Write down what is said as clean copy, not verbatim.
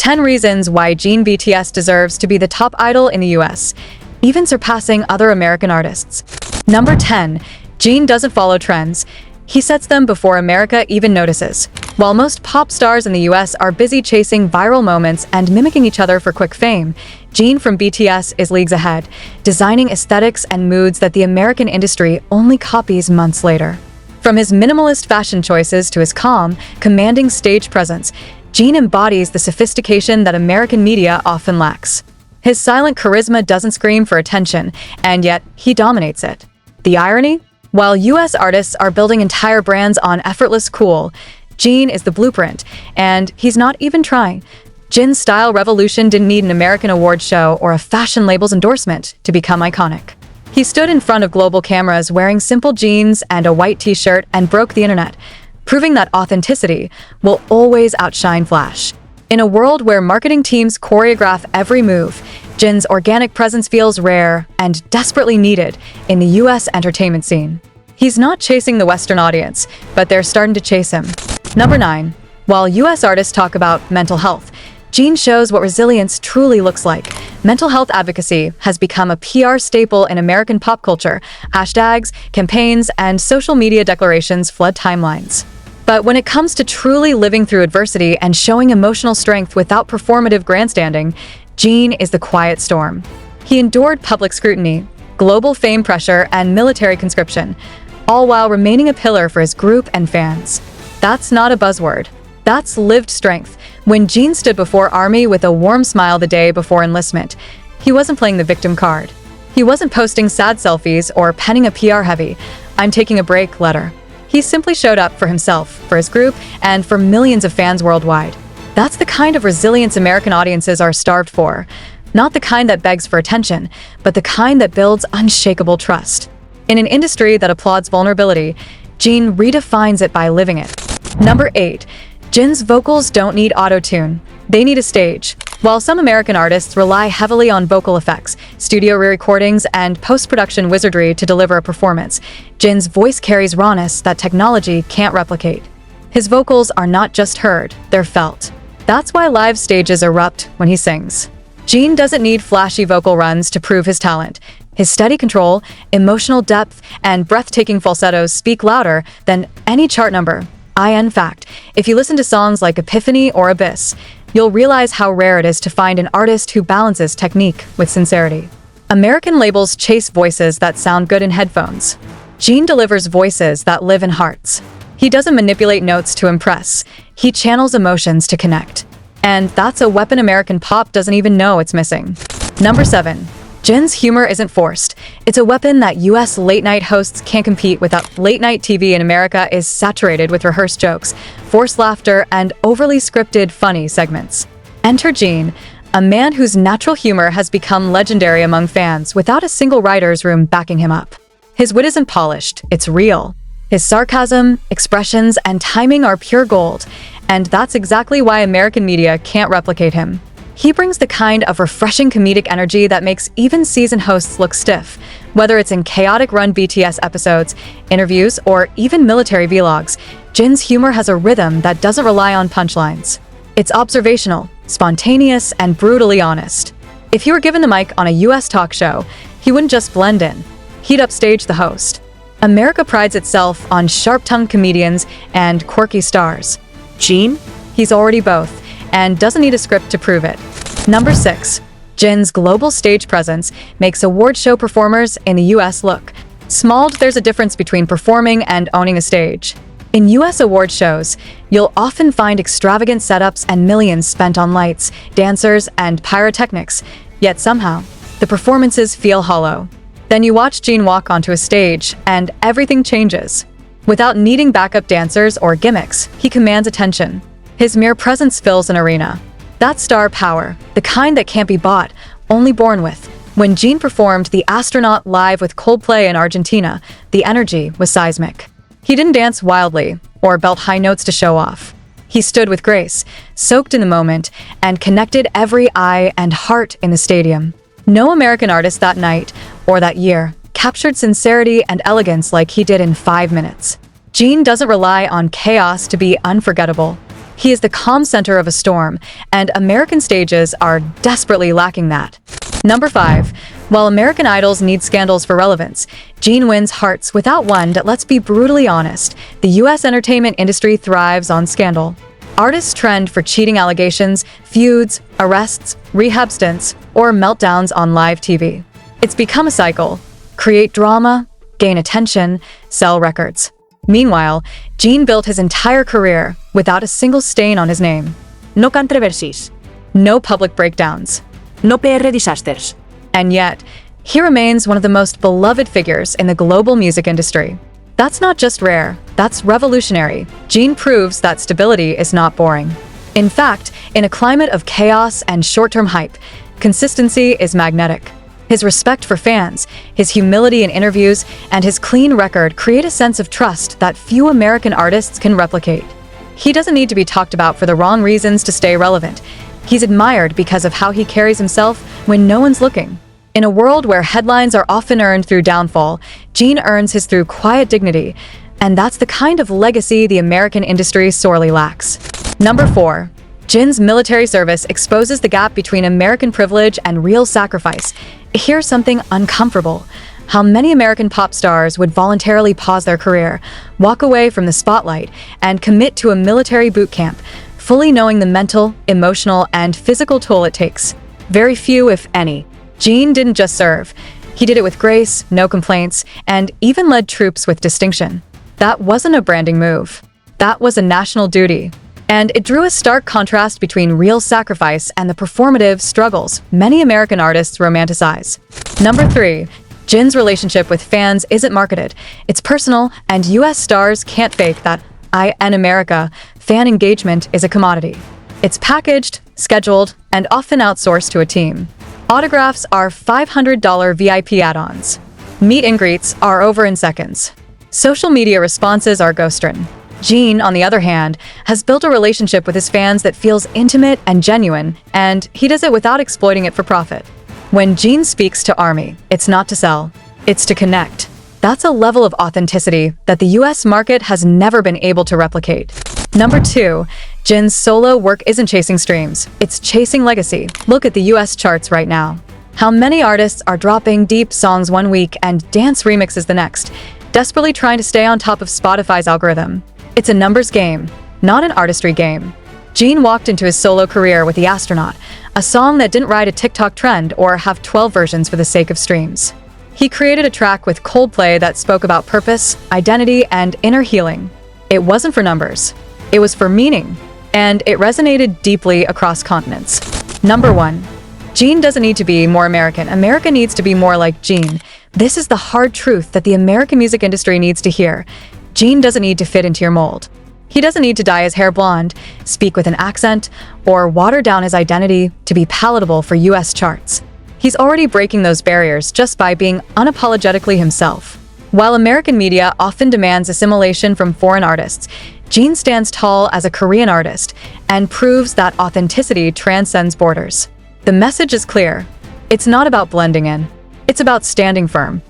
10 reasons why Jin BTS deserves to be the top idol in the US, even surpassing other American artists. Number 10. Jin doesn't follow trends. He sets them before America even notices. While most pop stars in the US are busy chasing viral moments and mimicking each other for quick fame, Jin from BTS is leagues ahead, designing aesthetics and moods that the American industry only copies months later. From his minimalist fashion choices to his calm, commanding stage presence, Jin embodies the sophistication that American media often lacks. His silent charisma doesn't scream for attention, and yet he dominates it. The irony? While US artists are building entire brands on effortless cool, Jin is the blueprint, and he's not even trying. Jin's style revolution didn't need an American award show or a fashion label's endorsement to become iconic. He stood in front of global cameras wearing simple jeans and a white t-shirt and broke the internet, proving that authenticity will always outshine flash. In a world where marketing teams choreograph every move, Jin's organic presence feels rare and desperately needed in the US entertainment scene. He's not chasing the Western audience, but they're starting to chase him. Number 9. While US artists talk about mental health, Jin shows what resilience truly looks like. Mental health advocacy has become a PR staple in American pop culture. Hashtags, campaigns, and social media declarations flood timelines. But when it comes to truly living through adversity and showing emotional strength without performative grandstanding, Jin is the quiet storm. He endured public scrutiny, global fame pressure, and military conscription, all while remaining a pillar for his group and fans. That's not a buzzword. That's lived strength. When Jin stood before Army with a warm smile the day before enlistment, he wasn't playing the victim card. He wasn't posting sad selfies or penning a PR-heavy "I'm taking a break" letter. He simply showed up for himself, for his group, and for millions of fans worldwide. That's the kind of resilience American audiences are starved for. Not the kind that begs for attention, but the kind that builds unshakable trust. In an industry that applauds vulnerability, Jin redefines it by living it. Number 8. Jin's vocals don't need autotune. They need a stage. While some American artists rely heavily on vocal effects, studio re-recordings, and post-production wizardry to deliver a performance, Jin's voice carries rawness that technology can't replicate. His vocals are not just heard, they're felt. That's why live stages erupt when he sings. Jin doesn't need flashy vocal runs to prove his talent. His steady control, emotional depth, and breathtaking falsettos speak louder than any chart number. In fact, if you listen to songs like Epiphany or Abyss, you'll realize how rare it is to find an artist who balances technique with sincerity. American labels chase voices that sound good in headphones. Jin delivers voices that live in hearts. He doesn't manipulate notes to impress. He channels emotions to connect. And that's a weapon American pop doesn't even know it's missing. Number 7. Jin's humor isn't forced. It's a weapon that US late-night hosts can't compete without. Late-night TV in America is saturated with rehearsed jokes, forced laughter, and overly scripted funny segments. Enter Jin, a man whose natural humor has become legendary among fans without a single writer's room backing him up. His wit isn't polished, it's real. His sarcasm, expressions, and timing are pure gold, and that's exactly why American media can't replicate him. He brings the kind of refreshing comedic energy that makes even seasoned hosts look stiff, whether it's in chaotic run BTS episodes, interviews, or even military vlogs. Jin's humor has a rhythm that doesn't rely on punchlines. It's observational, spontaneous, and brutally honest. If he were given the mic on a US talk show, he wouldn't just blend in. He'd upstage the host. America prides itself on sharp-tongued comedians and quirky stars. Jin? He's already both, and doesn't need a script to prove it. Number 6. Jin's global stage presence makes award show performers in the US look small. There's a difference between performing and owning a stage. In US award shows, you'll often find extravagant setups and millions spent on lights, dancers, and pyrotechnics, yet somehow, the performances feel hollow. Then you watch Jin walk onto a stage, and everything changes. Without needing backup dancers or gimmicks, he commands attention. His mere presence fills an arena. That's star power, the kind that can't be bought, only born with. When Jin performed The Astronaut live with Coldplay in Argentina, the energy was seismic. He didn't dance wildly or belt high notes to show off. He stood with grace, soaked in the moment, and connected every eye and heart in the stadium. No American artist that night, or that year, captured sincerity and elegance like he did in 5 minutes. Jin doesn't rely on chaos to be unforgettable. He is the calm center of a storm, and American stages are desperately lacking that. Number 5. While American idols need scandals for relevance, Jin wins hearts without one. That, let's be brutally honest, the US entertainment industry thrives on scandal. Artists trend for cheating allegations, feuds, arrests, rehab stints, or meltdowns on live TV. It's become a cycle. Create drama, gain attention, sell records. Meanwhile, Jin built his entire career without a single stain on his name. No controversies. No public breakdowns. No PR disasters. And yet, he remains one of the most beloved figures in the global music industry. That's not just rare, that's revolutionary. Jin proves that stability is not boring. In fact, in a climate of chaos and short-term hype, consistency is magnetic. His respect for fans, his humility in interviews, and his clean record create a sense of trust that few American artists can replicate. He doesn't need to be talked about for the wrong reasons to stay relevant. He's admired because of how he carries himself when no one's looking. In a world where headlines are often earned through downfall, Jin earns his through quiet dignity, and that's the kind of legacy the American industry sorely lacks. Number 4. Jin's military service exposes the gap between American privilege and real sacrifice. Here's something uncomfortable. How many American pop stars would voluntarily pause their career, walk away from the spotlight, and commit to a military boot camp, fully knowing the mental, emotional, and physical toll it takes? Very few, if any. Jin didn't just serve. He did it with grace, no complaints, and even led troops with distinction. That wasn't a branding move. That was a national duty. And it drew a stark contrast between real sacrifice and the performative struggles many American artists romanticize. Number 3. Jin's relationship with fans isn't marketed. It's personal, and US stars can't fake that. In America, fan engagement is a commodity. It's packaged, scheduled, and often outsourced to a team. Autographs are $500 VIP add-ons. Meet and greets are over in seconds. Social media responses are ghost-written. Jin, on the other hand, has built a relationship with his fans that feels intimate and genuine, and he does it without exploiting it for profit. When Jin speaks to ARMY, it's not to sell, it's to connect. That's a level of authenticity that the US market has never been able to replicate. Number 2. Jin's solo work isn't chasing streams, it's chasing legacy. Look at the US charts right now. How many artists are dropping deep songs one week and dance remixes the next, desperately trying to stay on top of Spotify's algorithm? It's a numbers game, not an artistry game. Jin walked into his solo career with The Astronaut, a song that didn't ride a TikTok trend or have 12 versions for the sake of streams. He created a track with Coldplay that spoke about purpose, identity, and inner healing. It wasn't for numbers. It was for meaning, and it resonated deeply across continents. Number 1. Jin doesn't need to be more American. America needs to be more like Jin. This is the hard truth that the American music industry needs to hear. Jin doesn't need to fit into your mold. He doesn't need to dye his hair blonde, speak with an accent, or water down his identity to be palatable for US charts. He's already breaking those barriers just by being unapologetically himself. While American media often demands assimilation from foreign artists, Jin stands tall as a Korean artist and proves that authenticity transcends borders. The message is clear. It's not about blending in. It's about standing firm.